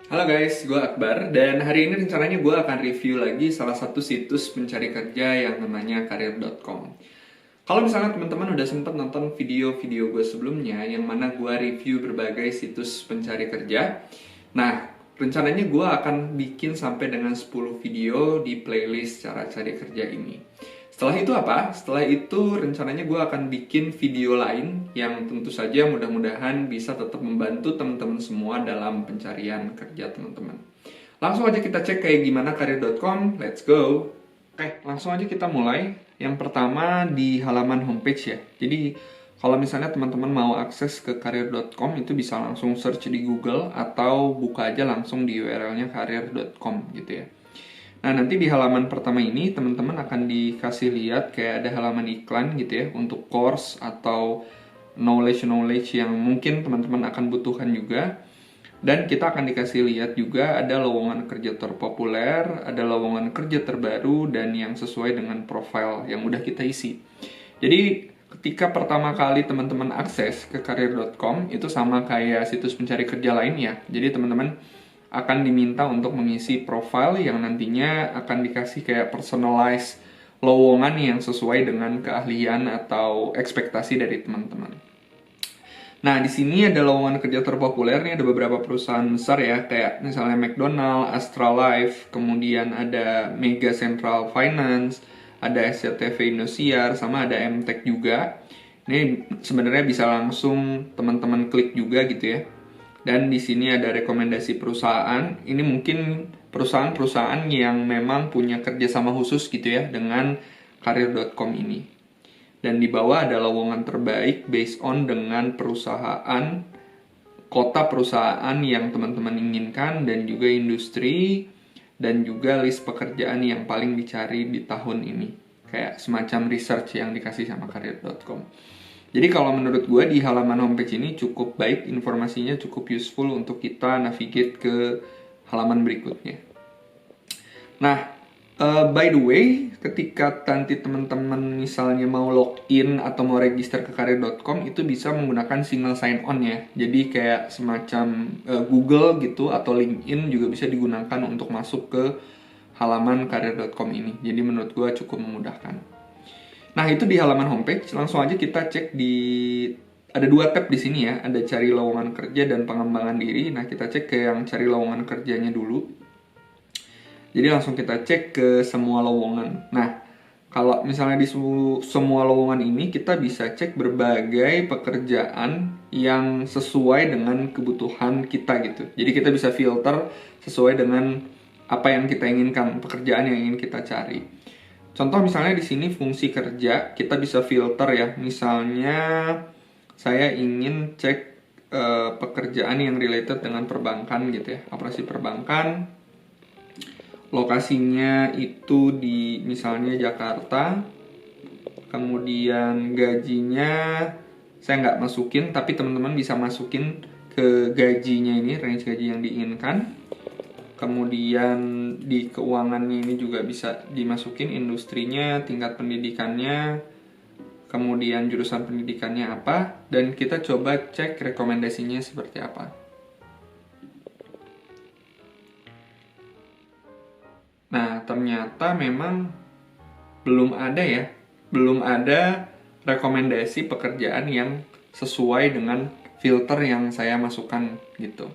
Halo guys, gue Akbar dan hari ini rencananya gue akan review lagi salah satu situs pencari kerja yang namanya karir.com. Kalau misalnya teman-teman udah sempet nonton video-video gue sebelumnya yang mana gue review berbagai situs pencari kerja, nah rencananya gue akan bikin sampai dengan 10 video di playlist cara cari kerja ini. Setelah itu apa? Setelah itu rencananya gue akan bikin video lain yang tentu saja mudah-mudahan bisa tetap membantu teman-teman semua dalam pencarian kerja teman-teman. Langsung aja kita cek kayak gimana karir.com, let's go! Oke, langsung aja kita mulai. Yang pertama di halaman homepage ya. Jadi kalau misalnya teman-teman mau akses ke karir.com itu bisa langsung search di Google atau buka aja langsung di URL-nya karir.com gitu ya. Nah, nanti di halaman pertama ini teman-teman akan dikasih lihat kayak ada halaman iklan gitu ya untuk course atau knowledge yang mungkin teman-teman akan butuhkan juga. Dan kita akan dikasih lihat juga ada lowongan kerja terpopuler, ada lowongan kerja terbaru dan yang sesuai dengan profil yang udah kita isi. Jadi ketika pertama kali teman-teman akses ke karir.com itu sama kayak situs pencari kerja lainnya. Jadi teman-teman akan diminta untuk mengisi profil yang nantinya akan dikasih kayak personalized lowongan yang sesuai dengan keahlian atau ekspektasi dari teman-teman. Nah, di sini ada lowongan kerja terpopuler nih, ada beberapa perusahaan besar ya, kayak misalnya McDonald, Astralife, kemudian ada Mega Central Finance, ada SCTV Indosiar, sama ada MTech juga. Ini sebenarnya bisa langsung teman-teman klik juga gitu ya. Dan di sini ada rekomendasi perusahaan. Ini mungkin perusahaan-perusahaan yang memang punya kerjasama khusus gitu ya dengan karir.com ini. Dan di bawah ada lowongan terbaik based on dengan perusahaan, kota perusahaan yang teman-teman inginkan, dan juga industri, dan juga list pekerjaan yang paling dicari di tahun ini. Kayak semacam research yang dikasih sama karir.com. Jadi kalau menurut gue di halaman homepage ini cukup baik, informasinya cukup useful untuk kita navigate ke halaman berikutnya. Nah, by the way, ketika nanti teman-teman misalnya mau login atau mau register ke karir.com itu bisa menggunakan single sign on ya. Jadi kayak semacam Google gitu atau LinkedIn juga bisa digunakan untuk masuk ke halaman karir.com ini. Jadi menurut gue cukup memudahkan. Nah, itu di halaman homepage. Langsung aja kita cek di ada dua tab di sini ya, ada cari lowongan kerja dan pengembangan diri. Nah, kita cek ke yang cari lowongan kerjanya dulu. Jadi langsung kita cek ke semua lowongan. Nah, kalau misalnya di semua lowongan ini kita bisa cek berbagai pekerjaan yang sesuai dengan kebutuhan kita gitu. Jadi kita bisa filter sesuai dengan apa yang kita inginkan, pekerjaan yang ingin kita cari. Contoh misalnya di sini fungsi kerja, kita bisa filter ya. Misalnya saya ingin cek pekerjaan yang related dengan perbankan gitu ya, operasi perbankan. Lokasinya itu di misalnya Jakarta. Kemudian gajinya saya nggak masukin, tapi teman-teman bisa masukin ke gajinya ini, range gaji yang diinginkan. Kemudian di keuangannya ini juga bisa dimasukin industrinya, tingkat pendidikannya, kemudian jurusan pendidikannya apa, dan kita coba cek rekomendasinya seperti apa. Nah, ternyata memang belum ada rekomendasi pekerjaan yang sesuai dengan filter yang saya masukkan gitu.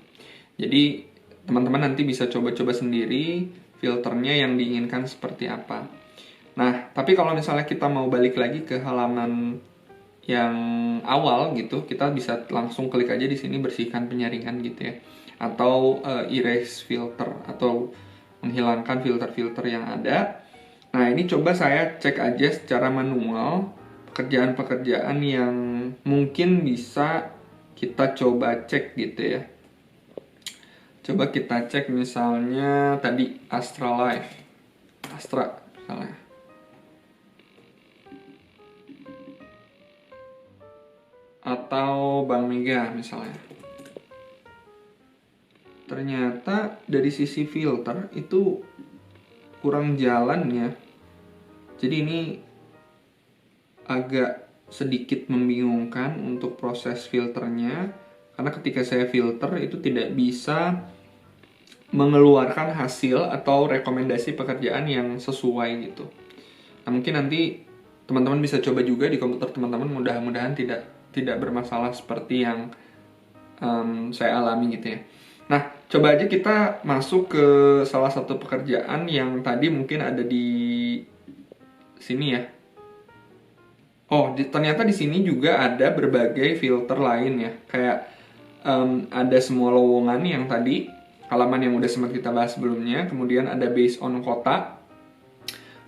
Jadi teman-teman nanti bisa coba-coba sendiri filternya yang diinginkan seperti apa. Nah, tapi kalau misalnya kita mau balik lagi ke halaman yang awal gitu, kita bisa langsung klik aja di sini bersihkan penyaringan gitu ya. Atau erase filter atau menghilangkan filter-filter yang ada. Nah, ini coba saya cek aja secara manual pekerjaan-pekerjaan yang mungkin bisa kita coba cek gitu ya. Coba kita cek misalnya tadi Astralife. Astra misalnya. Atau Bank Mega misalnya. Ternyata dari sisi filter itu kurang jalan ya. Jadi ini agak sedikit membingungkan untuk proses filternya. Karena ketika saya filter itu tidak bisa mengeluarkan hasil atau rekomendasi pekerjaan yang sesuai gitu. Nah, mungkin nanti teman-teman bisa coba juga di komputer teman-teman, mudah-mudahan tidak bermasalah seperti yang saya alami gitu ya. Nah, coba aja kita masuk ke salah satu pekerjaan yang tadi mungkin ada di sini ya. Oh, ternyata di sini juga ada berbagai filter lain ya. Kayak ada semua lowongan yang tadi, halaman yang udah sempat kita bahas sebelumnya. Kemudian ada based on kota.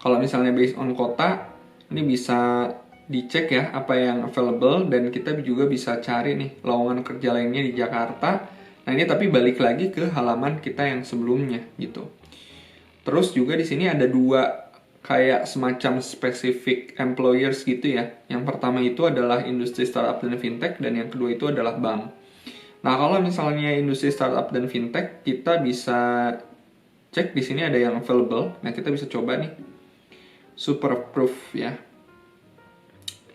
Kalau misalnya based on kota, ini bisa dicek ya apa yang available, dan kita juga bisa cari nih lowongan kerja lainnya di Jakarta. Nah, ini tapi balik lagi ke halaman kita yang sebelumnya gitu. Terus juga di sini ada dua kayak semacam specific employers gitu ya. Yang pertama itu adalah industri startup dan fintech, dan yang kedua itu adalah bank. Nah, kalau misalnya industri startup dan fintech, kita bisa cek di sini ada yang available. Nah, kita bisa coba nih Superproof ya.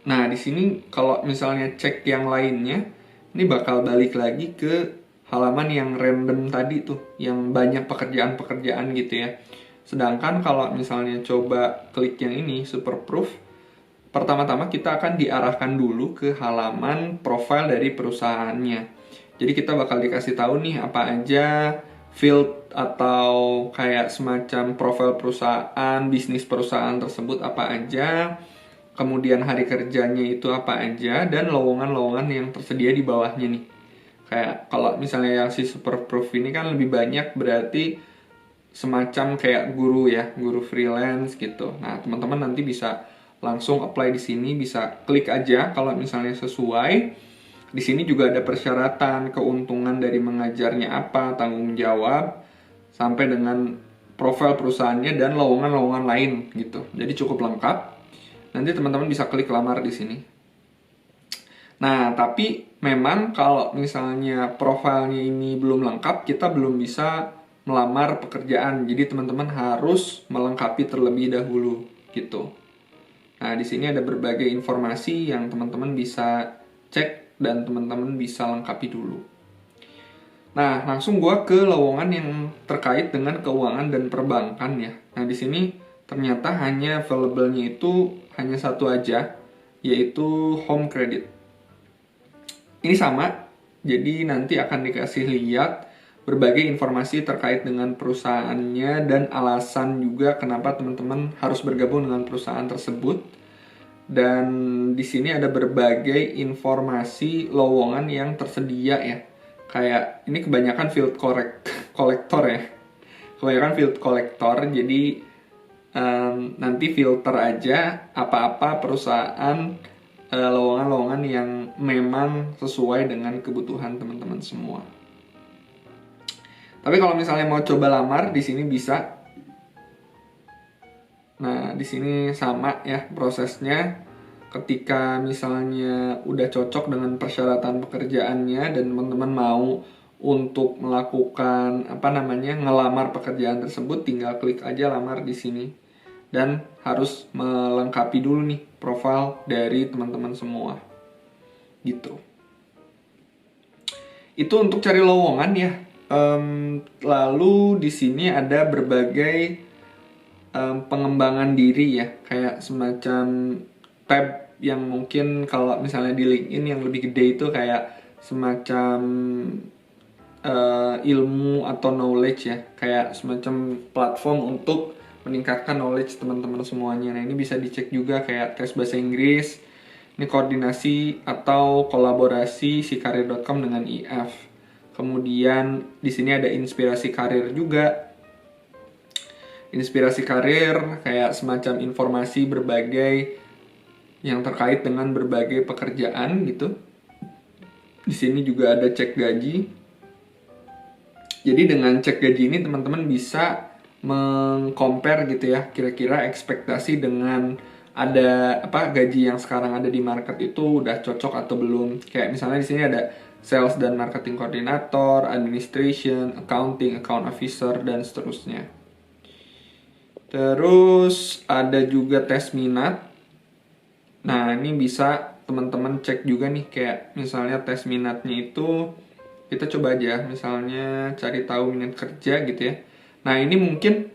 Nah, di sini kalau misalnya cek yang lainnya, ini bakal balik lagi ke halaman yang random tadi tuh, yang banyak pekerjaan-pekerjaan gitu ya. Sedangkan kalau misalnya coba klik yang ini, Superproof, pertama-tama kita akan diarahkan dulu ke halaman profil dari perusahaannya. Jadi kita bakal dikasih tahu nih apa aja field atau kayak semacam profil perusahaan, bisnis perusahaan tersebut apa aja, kemudian hari kerjanya itu apa aja, dan lowongan-lowongan yang tersedia di bawahnya nih. Kayak kalau misalnya yang si Superproof ini kan lebih banyak, berarti semacam kayak guru ya, guru freelance gitu. Nah, teman-teman nanti bisa langsung apply di sini, bisa klik aja kalau misalnya sesuai. Di sini juga ada persyaratan, keuntungan dari mengajarnya apa, tanggung jawab, sampai dengan profil perusahaannya dan lowongan-lowongan lain gitu. Jadi cukup lengkap. Nanti teman-teman bisa klik lamar di sini. Nah, tapi memang kalau misalnya profilnya ini belum lengkap, kita belum bisa melamar pekerjaan. Jadi teman-teman harus melengkapi terlebih dahulu gitu. Nah, di sini ada berbagai informasi yang teman-teman bisa cek dan teman-teman bisa lengkapi dulu. Nah, langsung gue ke lowongan yang terkait dengan keuangan dan perbankan ya. Nah, di sini ternyata hanya available-nya itu hanya satu aja, yaitu home credit. Ini sama, jadi nanti akan dikasih lihat berbagai informasi terkait dengan perusahaannya dan alasan juga kenapa teman-teman harus bergabung dengan perusahaan tersebut. Dan di sini ada berbagai informasi lowongan yang tersedia ya. Kayak ini kebanyakan field collector ya. Kebanyakan field collector, jadi nanti filter aja apa-apa perusahaan lowongan-lowongan yang memang sesuai dengan kebutuhan teman-teman semua. Tapi kalau misalnya mau coba lamar di sini bisa. Nah, di sini sama ya prosesnya. Ketika misalnya udah cocok dengan persyaratan pekerjaannya dan teman-teman mau untuk melakukan ngelamar pekerjaan tersebut, tinggal klik aja lamar di sini. Dan harus melengkapi dulu nih profil dari teman-teman semua. Gitu. Itu untuk cari lowongan ya. Lalu di sini ada berbagai pengembangan diri ya, kayak semacam tab yang mungkin kalau misalnya di LinkedIn yang lebih gede itu kayak semacam ilmu atau knowledge ya, kayak semacam platform untuk meningkatkan knowledge teman-teman semuanya. Nah, ini bisa dicek juga kayak tes bahasa Inggris, ini koordinasi atau kolaborasi si karir.com dengan IF. Kemudian di sini ada inspirasi karir juga. Inspirasi karir kayak semacam informasi berbagai yang terkait dengan berbagai pekerjaan gitu. Di sini juga ada cek gaji. Jadi dengan cek gaji ini teman-teman bisa meng-compare gitu ya, kira-kira ekspektasi dengan ada gaji yang sekarang ada di market itu udah cocok atau belum. Kayak misalnya di sini ada sales dan marketing coordinator, administration, accounting, account officer, dan seterusnya. Terus ada juga tes minat. Nah, ini bisa teman-teman cek juga nih, kayak misalnya tes minatnya itu Kita coba aja, misalnya cari tahu minat kerja gitu ya. Nah, ini mungkin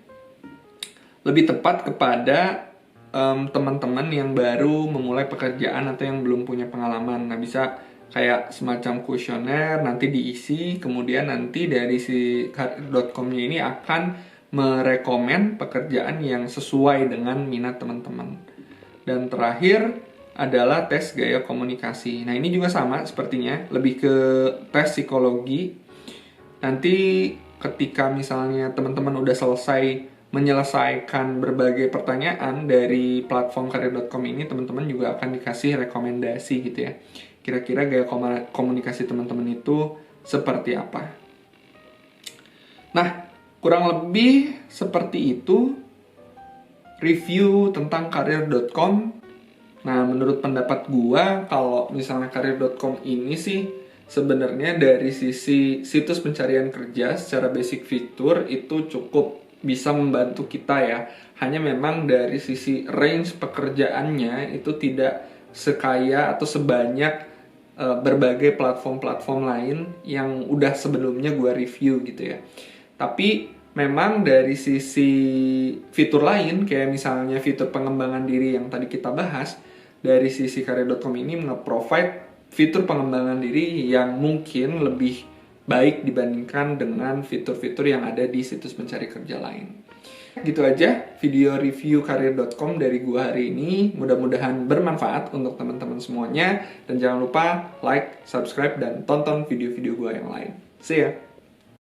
lebih tepat kepada teman-teman yang baru memulai pekerjaan atau yang belum punya pengalaman. Nah, bisa kayak semacam kuesioner, nanti diisi, kemudian nanti dari si karir.com-nya ini akan merekomen pekerjaan yang sesuai dengan minat teman-teman. Dan terakhir adalah tes gaya komunikasi. Nah, ini juga sama sepertinya, lebih ke tes psikologi. Nanti ketika misalnya teman-teman udah selesai menyelesaikan berbagai pertanyaan dari platform karir.com ini, teman-teman juga akan dikasih rekomendasi gitu ya. Kira-kira gaya komunikasi teman-teman itu seperti apa. Nah, kurang lebih seperti itu review tentang karir.com. Nah, menurut pendapat gua, kalau misalnya karir.com ini sih sebenarnya dari sisi situs pencarian kerja secara basic fitur itu cukup bisa membantu kita ya. Hanya memang dari sisi range pekerjaannya itu tidak sekaya atau sebanyak berbagai platform-platform lain yang udah sebelumnya gua review gitu ya. Tapi memang dari sisi fitur lain, kayak misalnya fitur pengembangan diri yang tadi kita bahas, dari sisi karir.com ini nge-provide fitur pengembangan diri yang mungkin lebih baik dibandingkan dengan fitur-fitur yang ada di situs pencari kerja lain. Gitu aja video review karir.com dari gua hari ini. Mudah-mudahan bermanfaat untuk teman-teman semuanya. Dan jangan lupa like, subscribe, dan tonton video-video gua yang lain. See ya!